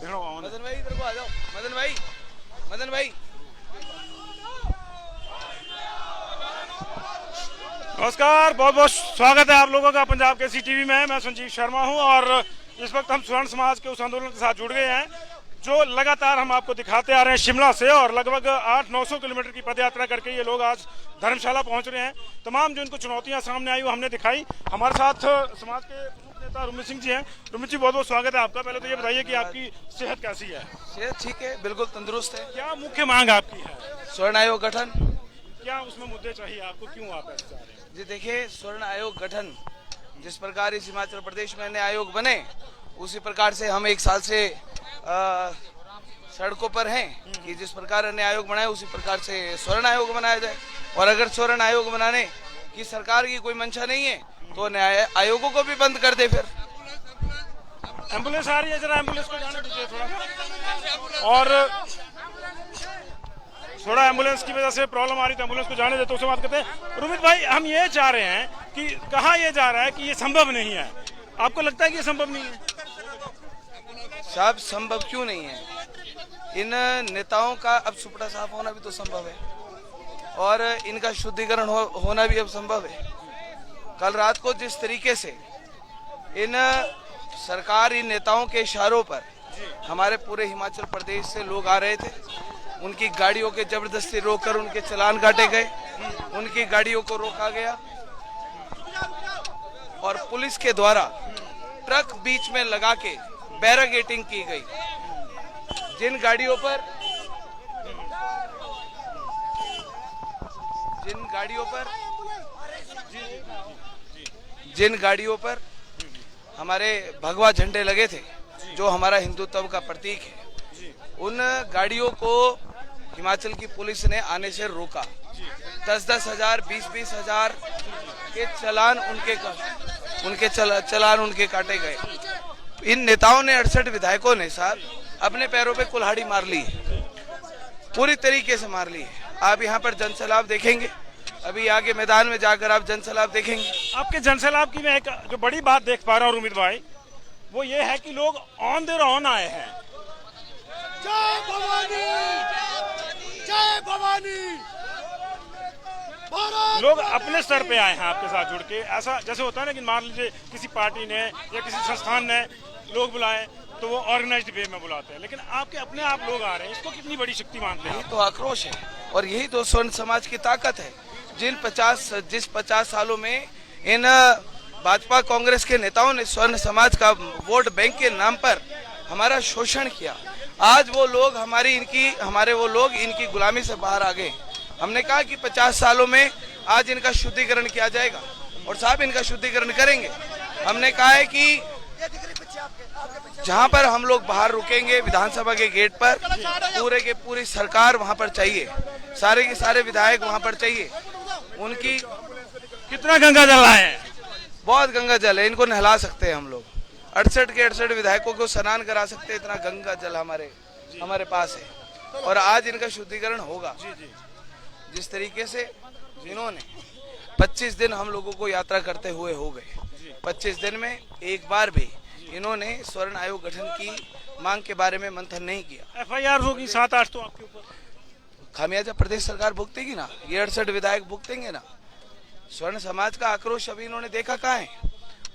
मदन भाई इधर को आ जाओ। मदन भाई, मदन भाई। नमस्कार, बहुत बहुत स्वागत है आप लोगों का पंजाब केसरी टीवी में। मैं संजीव शर्मा हूं और इस वक्त हम स्वर्ण समाज के उस आंदोलन के साथ जुड़ गए हैं जो लगातार हम आपको दिखाते आ रहे हैं शिमला से, और लगभग 800-900 किलोमीटर की पदयात्रा करके ये लोग आज धर्मशाला पहुंच रहे हैं। तमाम जो इनको चुनौतियां सामने आई वो हमने दिखाई। हमारे साथ समाज के प्रमुख नेता रुमित सिंह जी हैं। रुमित जी, बहुत बहुत स्वागत है आपका। पहले तो ये बताइए कि आपकी सेहत कैसी है? सेहत ठीक है, बिल्कुल तंदुरुस्त है। क्या मुख्य मांग आपकी है? स्वर्ण आयोग गठन। क्या उसमें मुद्दे चाहिए आपको, क्यों आप ऐसे चाह रहे हैं? जी देखिए, स्वर्ण आयोग गठन जिस प्रकार इस हिमाचल प्रदेश में नए आयोग बने, उसी प्रकार से हम एक साल से सड़कों पर हैं कि जिस प्रकार अन्य आयोग बनाए उसी प्रकार से स्वर्ण आयोग बनाया जाए। और अगर स्वर्ण आयोग बनाने की सरकार की कोई मंशा नहीं है तो न्याय आयोगों को भी बंद कर दे। फिर एम्बुलेंस आ रही है, जरा एम्बुलेंस को जाने दीजिए थोड़ा। और थोड़ा एम्बुलेंस की वजह से प्रॉब्लम आ रही तो एम्बुलेंस को जाने देते, उससे बात करते हैं। रुमित भाई, हम ये चाह रहे हैं कि कहा यह जा रहा है कि ये संभव नहीं है, आपको लगता है कि ये संभव नहीं है? साहब, संभव क्यों नहीं है? इन नेताओं का अब सुपड़ा साफ होना भी तो संभव है और इनका शुद्धिकरण होना भी अब संभव है। कल रात को जिस तरीके से इन सरकार इन नेताओं के इशारों पर हमारे पूरे हिमाचल प्रदेश से लोग आ रहे थे, उनकी गाड़ियों के जबरदस्ती रोककर उनके चालान काटे गए, उनकी गाड़ियों को रोका गया और पुलिस के द्वारा ट्रक बीच में लगा के बैरिकेडिंग की गई। जिन गाड़ियों पर हमारे भगवा झंडे लगे थे जो हमारा हिंदुत्व का प्रतीक है, उन गाड़ियों को हिमाचल की पुलिस ने आने से रोका। 10-10 हजार, 20-20 हजार के चालान उनके काटे गए। इन नेताओं ने 68 विधायकों ने साहब अपने पैरों पे कुल्हाड़ी मार ली है, पूरी तरीके से मार ली है। आप यहाँ पर जनसैलाब देखेंगे, अभी आगे मैदान में जाकर आप जनसैलाब देखेंगे। आपके जनसैलाब की मैं एक जो बड़ी बात देख पा रहा हूँ रुमित भाई, वो ये है कि लोग ऑन देयर ऑन आए हैं। जय भवानी, जय भवानी। लोग अपने स्तर पे आए हैं आपके साथ जुड़ के। ऐसा जैसे होता है ना कि मान लीजिए किसी पार्टी ने या किसी संस्थान ने लोग बुलाए तो वो ऑर्गेनाइज्ड वे में बुलाते हैं, लेकिन आपके अपने आप लोग आ रहे हैं, इसको कितनी बड़ी शक्ति मानते हैं? यही तो आक्रोश है और यही तो स्वर्ण समाज की ताकत है। जिस 50 सालों में इन भाजपा कांग्रेस के नेताओं ने स्वर्ण समाज का वोट बैंक के नाम पर हमारा शोषण किया, आज वो लोग हमारे वो लोग इनकी गुलामी से बाहर आ गए। हमने कहा कि 50 सालों में आज इनका शुद्धिकरण किया जाएगा और साहब इनका शुद्धिकरण करेंगे। हमने कहा है कि जहां पर हम लोग बाहर रुकेंगे विधानसभा के गेट पर, पूरे के पूरी सरकार वहां पर चाहिए, सारे के सारे विधायक वहां पर चाहिए। उनकी कितना गंगा जल रहा है? बहुत गंगा जल है, इनको नहला सकते हैं हम लोग। 68 के 68 विधायकों को स्नान करा सकते हैं, इतना गंगा जल हमारे पास है और आज इनका शुद्धिकरण होगा। जिस तरीके से इन्होंने 25 दिन हम लोगों को यात्रा करते हुए हो गए, 25 दिन में एक बार भी इन्होंने स्वर्ण आयोग गठन की मांग के बारे में मंथन नहीं किया। FIR होगी 7-8 तो आपके ऊपर। खामियाजा प्रदेश सरकार भुगतेगी ना, ये 68 विधायक भुगतेंगे ना। स्वर्ण समाज का आक्रोश अभी इन्होंने देखा कहाँ है?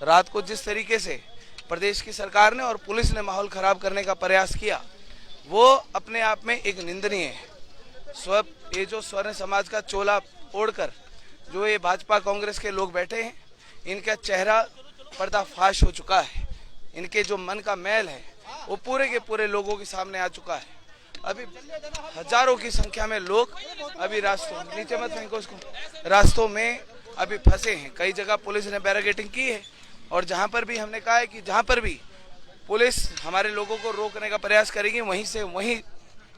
रात को जिस तरीके से प्रदेश की सरकार ने और पुलिस ने माहौल खराब करने का प्रयास किया, वो अपने आप में एक निंदनीय है। ये जो स्वर्ण समाज का चोला ओढ़कर जो ये भाजपा कांग्रेस के लोग बैठे हैं, इनका चेहरा पर्दाफाश हो चुका है। इनके जो मन का मैल है वो पूरे के पूरे लोगों के सामने आ चुका है। अभी हजारों की संख्या में लोग अभी रास्तों में अभी फंसे हैं। कई जगह पुलिस ने बैरिकेडिंग की है और जहां पर भी हमने कहा है कि जहां पर भी पुलिस हमारे लोगों को रोकने का प्रयास करेगी, वहीं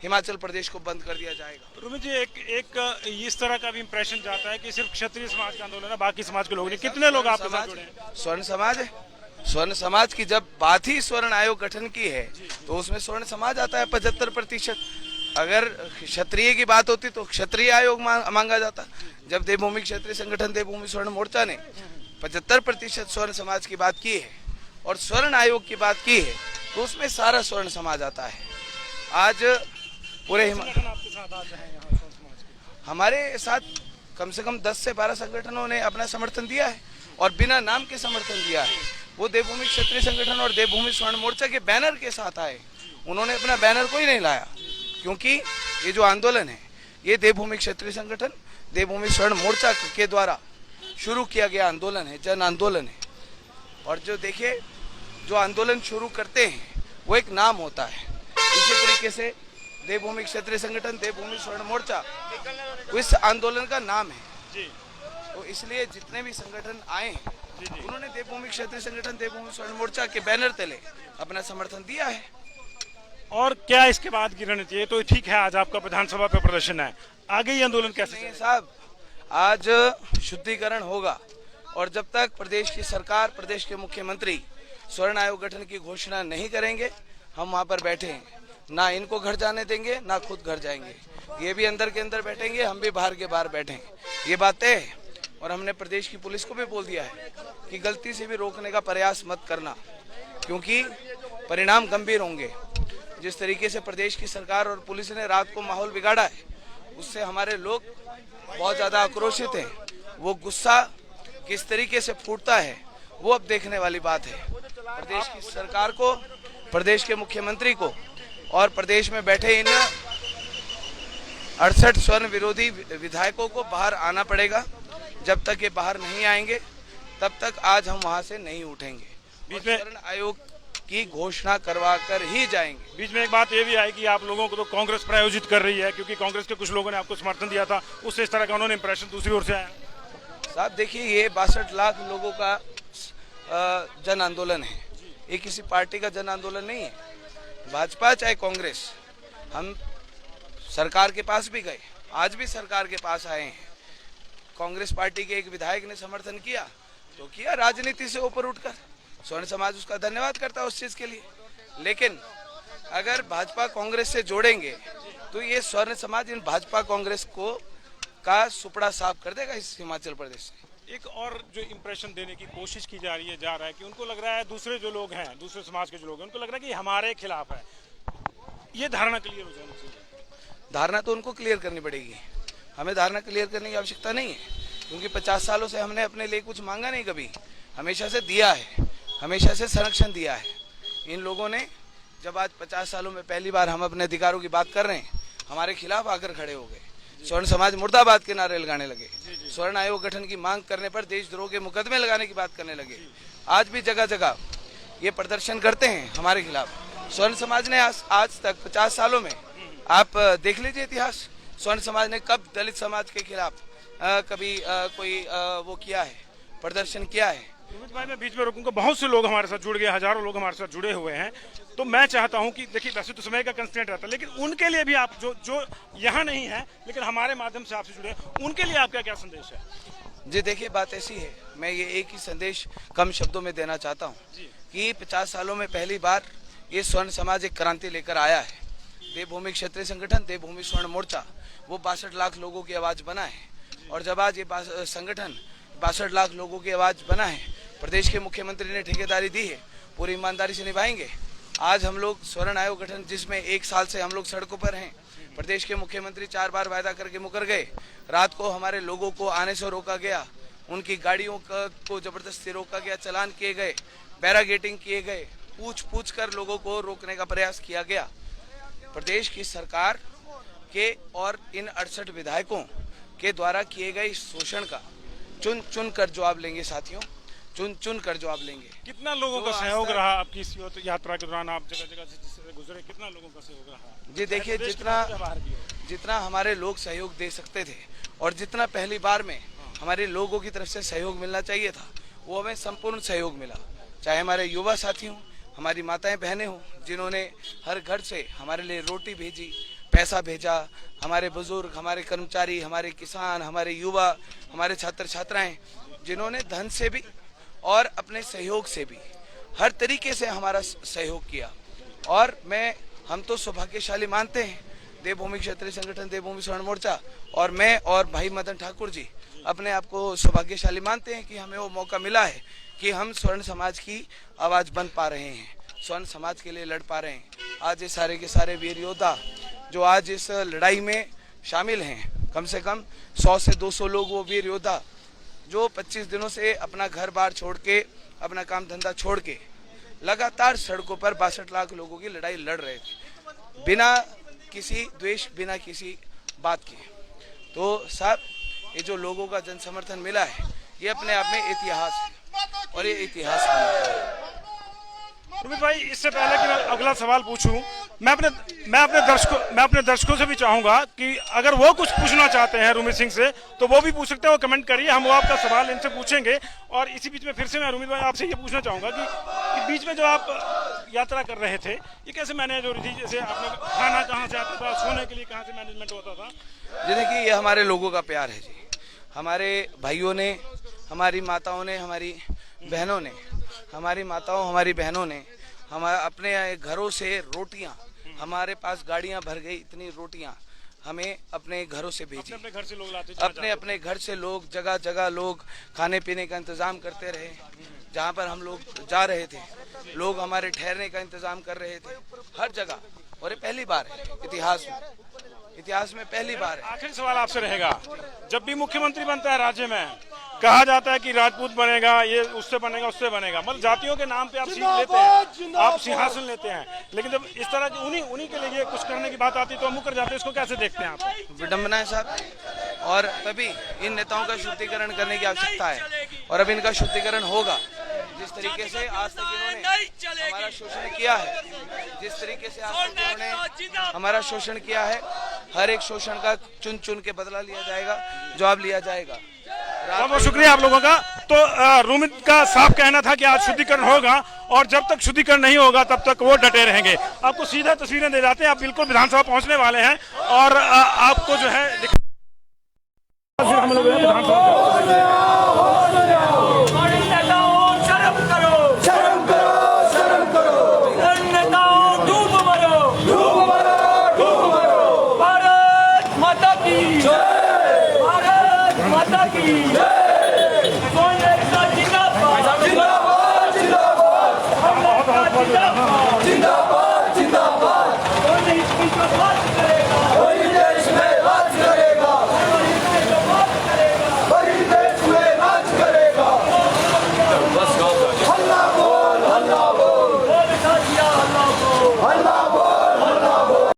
हिमाचल प्रदेश को बंद कर दिया जाएगा। रुमित जी, एक इस तरह का भी इंप्रेशन जाता है कि सिर्फ क्षत्रिय समाज का आंदोलन है, बाकी समाज के लोग नहीं। कितने लोग आपके साथ जुड़े हैं? स्वर्ण समाज है। स्वर्ण समाज की जब बात ही स्वर्ण आयोग गठन की है तो उसमें स्वर्ण समाज आता है 75%। अगर क्षत्रिय की बात होती तो क्षत्रिय आयोग मांगा जाता। जब देवभूमि क्षत्रिय संगठन देवभूमि स्वर्ण मोर्चा ने 75% स्वर्ण समाज की बात की है और स्वर्ण आयोग की बात की है तो उसमें सारा स्वर्ण समाज आता है। आज पूरे आपके साथ आते हैं यहाँ स्वर्ण समाज के? हमारे साथ कम से कम 10 से 12 संगठनों ने अपना समर्थन दिया है और बिना नाम के समर्थन दिया है। वो देवभूमि क्षत्रिय संगठन और देवभूमि स्वर्ण मोर्चा के बैनर के साथ आए, उन्होंने अपना बैनर कोई नहीं लाया, क्योंकि ये जो आंदोलन है ये देवभूमि क्षत्रिय संगठन देवभूमि स्वर्ण मोर्चा के द्वारा शुरू किया गया आंदोलन है, जन आंदोलन है। और जो देखिए जो आंदोलन शुरू करते हैं वो एक नाम होता है, इसी तरीके से देवभूमि क्षत्रिय संगठन देवभूमि स्वर्ण मोर्चा इस आंदोलन का नाम है जी। तो इसलिए जितने भी संगठन आए हैं जी। उन्होंने देवभूमि क्षत्रिय संगठन देवभूमि स्वर्ण मोर्चा के बैनर तले अपना समर्थन दिया है। और क्या इसके बाद की रणनीति? ये तो ठीक है, आज आपका विधानसभा पे प्रदर्शन है, आगे ये आंदोलन कैसे नहीं चलेगा? साहब, आज शुद्धिकरण होगा और जब तक प्रदेश की सरकार प्रदेश के मुख्यमंत्री स्वर्ण आयोग गठन की घोषणा नहीं करेंगे हम वहां पर बैठे हैं, ना इनको घर जाने देंगे ना खुद घर जाएंगे। ये भी अंदर के अंदर बैठेंगे, हम भी बाहर के बाहर बैठेंगे, ये बात है। और हमने प्रदेश की पुलिस को भी बोल दिया है कि गलती से भी रोकने का प्रयास मत करना, क्योंकि परिणाम गंभीर होंगे। जिस तरीके से प्रदेश की सरकार और पुलिस ने रात को माहौल बिगाड़ा है उससे हमारे लोग बहुत ज़्यादा आक्रोशित हैं। वो गुस्सा किस तरीके से फूटता है वो अब देखने वाली बात है। प्रदेश की सरकार को, प्रदेश के मुख्यमंत्री को और प्रदेश में बैठे इन 68 स्वर्ण विरोधी विधायकों को बाहर आना पड़ेगा। जब तक ये बाहर नहीं आएंगे तब तक आज हम वहां से नहीं उठेंगे। बीच में स्वर्ण आयोग की घोषणा करवा कर ही जाएंगे। बीच में एक बात ये भी आई कि आप लोगों को तो कांग्रेस प्रायोजित कर रही है, क्योंकि कांग्रेस के कुछ लोगों ने आपको समर्थन दिया था, उससे इस तरह का उन्होंने इंप्रेशन दूसरी ओर से आया। साहब देखिए, ये 62 लाख लोगों का जन आंदोलन है, ये किसी पार्टी का जन आंदोलन नहीं है। भाजपा चाहे कांग्रेस, हम सरकार के पास भी गए, आज भी सरकार के पास आए हैं। कांग्रेस पार्टी के एक विधायक ने समर्थन किया तो किया, राजनीति से ऊपर उठकर। स्वर्ण समाज उसका धन्यवाद करता है उस चीज के लिए। लेकिन अगर भाजपा कांग्रेस से जोड़ेंगे तो ये स्वर्ण समाज इन भाजपा कांग्रेस को का सुपड़ा साफ कर देगा इस हिमाचल प्रदेश से। एक और जो इंप्रेशन देने की कोशिश की जा रहा है कि उनको लग रहा है दूसरे जो लोग हैं, दूसरे समाज के जो लोग हैं, उनको लग रहा है कि हमारे खिलाफ है। ये धारणा क्लियर हो जानी चाहिए। धारणा तो उनको क्लियर करनी पड़ेगी, हमें धारणा क्लियर करने की आवश्यकता नहीं है, क्योंकि 50 सालों से हमने अपने लिए कुछ मांगा नहीं, कभी हमेशा से दिया है, हमेशा से संरक्षण दिया है। इन लोगों ने जब आज 50 सालों में पहली बार हम अपने अधिकारों की बात कर रहे हैं, हमारे खिलाफ आकर खड़े हो गए। स्वर्ण समाज मुर्दाबाद के नारे लगाने लगे, स्वर्ण आयोग गठन की मांग करने पर देशद्रोह के मुकदमे लगाने की बात करने लगे। आज भी जगह जगह ये प्रदर्शन करते हैं हमारे खिलाफ। स्वर्ण समाज ने आज तक 50 सालों में, आप देख लीजिए इतिहास, स्वर्ण समाज ने कब दलित समाज के खिलाफ कभी कोई वो किया है, प्रदर्शन किया है? सुमित भाई, मैं बीच में रुकूंगा, बहुत से लोग हमारे साथ जुड़ गए, हजारों लोग हमारे साथ जुड़े हुए हैं, तो मैं चाहता हूं कि देखिए वैसे तो समय का कंस्ट्रेंट रहता है, लेकिन उनके लिए भी आप जो यहाँ नहीं है लेकिन हमारे माध्यम से आपसे जुड़े, उनके लिए आपका क्या संदेश है? जी देखिए, बात ऐसी है, मैं ये एक ही संदेश कम शब्दों में देना चाहता हूँ कि 50 सालों में पहली बार ये स्वर्ण समाज एक क्रांति लेकर आया है। देवभूमि क्षत्रिय संगठन देवभूमि स्वर्ण मोर्चा वो 62 लाख लोगों की आवाज बना है, और जब आज ये संगठन 62 लाख लोगों की आवाज बना है, प्रदेश के मुख्यमंत्री ने ठेकेदारी दी है, पूरी ईमानदारी से निभाएंगे। आज हम लोग स्वर्ण आयोग गठन, जिसमें 1 साल से हम लोग सड़कों पर हैं, प्रदेश के मुख्यमंत्री 4 बार वायदा करके मुकर गए। रात को हमारे लोगों को आने से रोका गया, उनकी गाड़ियों को जबरदस्ती रोका गया, चालान किए गए, बैरागेटिंग किए गए, पूछ कर लोगों को रोकने का प्रयास किया गया। प्रदेश की सरकार के और इन 68 विधायकों के द्वारा किए गए इस शोषण का चुन कर जवाब लेंगे साथियों, चुन कर जवाब लेंगे। कितना लोगों का सहयोग रहा आपकी इस यात्रा के दौरान? आप जगह जगह से गुजरे, कितना लोगों का सहयोग रहा? जी देखिए, जितना हमारे लोग सहयोग दे सकते थे और जितना पहली बार में हमारे लोगों की तरफ से सहयोग मिलना चाहिए था, वो हमें संपूर्ण सहयोग मिला। चाहे हमारे युवा साथी हों, हमारी माताएं बहनें हों, जिन्होंने हर घर से हमारे लिए रोटी भेजी, पैसा भेजा, हमारे बुजुर्ग, हमारे कर्मचारी, हमारे किसान, हमारे युवा, हमारे छात्र छात्राएं, जिन्होंने धन से भी और अपने सहयोग से भी हर तरीके से हमारा सहयोग किया। और हम तो सौभाग्यशाली मानते हैं, देवभूमि क्षत्रिय संगठन देवभूमि स्वर्ण मोर्चा और मैं और भाई मदन ठाकुर जी अपने आप को सौभाग्यशाली मानते हैं कि हमें वो मौका मिला है कि हम स्वर्ण समाज की आवाज़ बन पा रहे हैं, स्वर्ण समाज के लिए लड़ पा रहे हैं। आज ये सारे के सारे वीर योद्धा जो आज इस लड़ाई में शामिल हैं, कम से कम 100 से 200 लोग वो वीर योद्धा जो 25 दिनों से अपना घर बार छोड़ के, अपना काम धंधा छोड़ के लगातार सड़कों पर 62 लाख लोगों की लड़ाई लड़ रहे थे, बिना किसी द्वेष, बिना किसी बात के। तो साहब, ये जो लोगों का जन समर्थन मिला है, ये अपने आप में इतिहास है और ये इतिहास है। रुमित भाई, इससे पहले कि मैं अगला सवाल पूछूं, मैं अपने दर्शकों से भी चाहूंगा कि अगर वो कुछ पूछना चाहते हैं रुमित सिंह से तो वो भी पूछ सकते हैं, वो कमेंट करिए, हम वो आपका सवाल इनसे पूछेंगे। और इसी बीच में फिर से मैं रुमित भाई आपसे ये पूछना चाहूंगा कि बीच में जो आप यात्रा कर रहे थे, ये कैसे मैनेज हो रही थी? जैसे आपने खाना कहाँ से आता था, सोने के लिए कहाँ से मैनेजमेंट होता था? जी देखिए, ये हमारे लोगों का प्यार है जी। हमारे भाइयों ने, हमारी माताओं ने, हमारी बहनों ने, हमारी बहनों ने हमारे अपने घरों से रोटियां, हमारे पास गाड़ियां भर गई, इतनी रोटियां हमें अपने घरों से भेजी। अपने घर से लोग लाते, अपने घर से लोग, जगह जगह लोग खाने पीने का इंतजाम करते रहे। जहां पर हम लोग जा रहे थे, लोग हमारे ठहरने का इंतजाम कर रहे थे हर जगह। और ये पहली बार है इतिहास में पहली बार है। आखिरी सवाल आपसे रहेगा, जब भी मुख्यमंत्री बनता है राज्य में, कहा जाता है कि राजपूत बनेगा, ये उससे बनेगा, उससे बनेगा, मतलब जातियों के नाम पे आप सीट लेते हैं, आप सिंहासन लेते हैं, लेकिन जब इस तरह की उन्हीं के लिए कुछ करने की बात आती है तो मुकर जाते हैं। इसको कैसे देखते हैं आप? विडम्बना है साहब, और तभी इन नेताओं का शुद्धिकरण करने की आवश्यकता है। और अब इनका शुद्धिकरण होगा। जिस तरीके से आज तक इन्होंने हमारा शोषण किया है, जिस तरीके से आज तक इन्होंने हमारा शोषण किया है, हर एक शोषण का चुन चुन के बदला लिया जाएगा, जवाब लिया जाएगा। बहुत बहुत शुक्रिया आप लोगों का। तो रुमित का साफ कहना था कि आज शुद्धिकरण होगा और जब तक शुद्धिकरण नहीं होगा तब तक वो डटे रहेंगे। आपको सीधा तस्वीरें दे जाते हैं, आप बिल्कुल विधानसभा पहुंचने वाले हैं और आपको जो है हम लोग भारत माता की